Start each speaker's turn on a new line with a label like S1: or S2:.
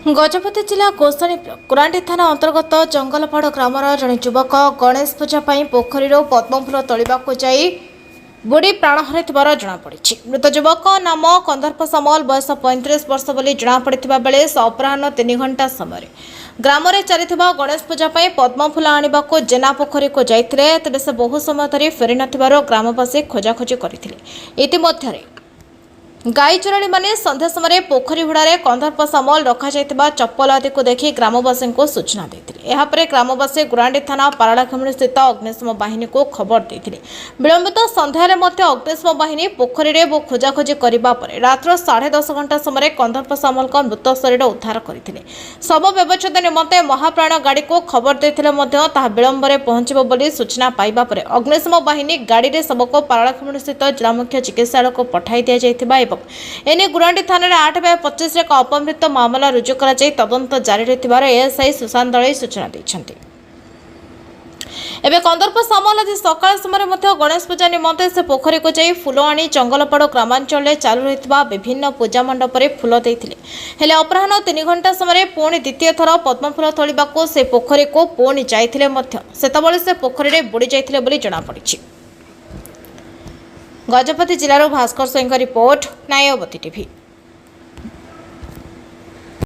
S1: गजपति जिला गोसाणी कुरांडी थाना अंतर्गत जंगलपाड़ ग्रामर जड़े युवक गणेश पूजा पोखरी पद्मफूल तोड़ाक जाई बुड़ी प्राण हर जमापड़ी। मृत युवक नाम कंदर्प सामल बयस 35 वर्ष बोली जमापड़ा बेले अपराह 3 घंटा समय ग्राम में चली गणेश पूजा पद्मफूल आने जेना पोखरी को जाते तेज से बहु समय धरी फेरी नमवासी खोजाखोजी करते। गाई चोराणी मैंने संध्या समय पोखरी हुड़े कंदर्प सामल रखा चप्पल आदि को देखि ग्रामवासी को सूचना देते। यापर ग्रामवासी गुरांडी थाना पाराड़ाखेमुणी स्थित अग्निशम बाहिनी को खबर देते। विलंबित संध्यारे अग्निशम बाहिनी पोखरी में खोजाखोजी करने रात्र 10:30 घंटा समय कंदर्प सामल मृत शरीर उद्धार करते। शव व्यवच्छेद निमंते महाप्राण गाड़ी को खबर देते विलंब में पहुंचब बोली सूचना पाइबा पर अग्निशम बाहिनी गाड़ी में शव को पाराड़ाखेमुणी स्थित जिला मुख्य चिकित्सालय को पठाई दिया। एने गुरांडी थाना 8/25 एक अपमृत मामला रुजु कर तदंत जारी रही एएसआई सुशांत दलई सूचना देते। एवं कंदर्प सामल आज सकाल समय गणेश पूजा निमंते से पोखरी को जाई फूल आनी जंगलपाड़ ग्रामांचल में चालू रही विभिन्न पूजा मंडप में फूल देते। हेले अपराह 3 घंटा समय पुणी द्वितीय थर पद्मफूल तोड़ाक से पोखरी को पुणी जाते से पोखरी में बुड़ी जाते जमापड़ी। गजपति जिलार भास्कर सिंह रिपोर्ट न्यायवती टीवी।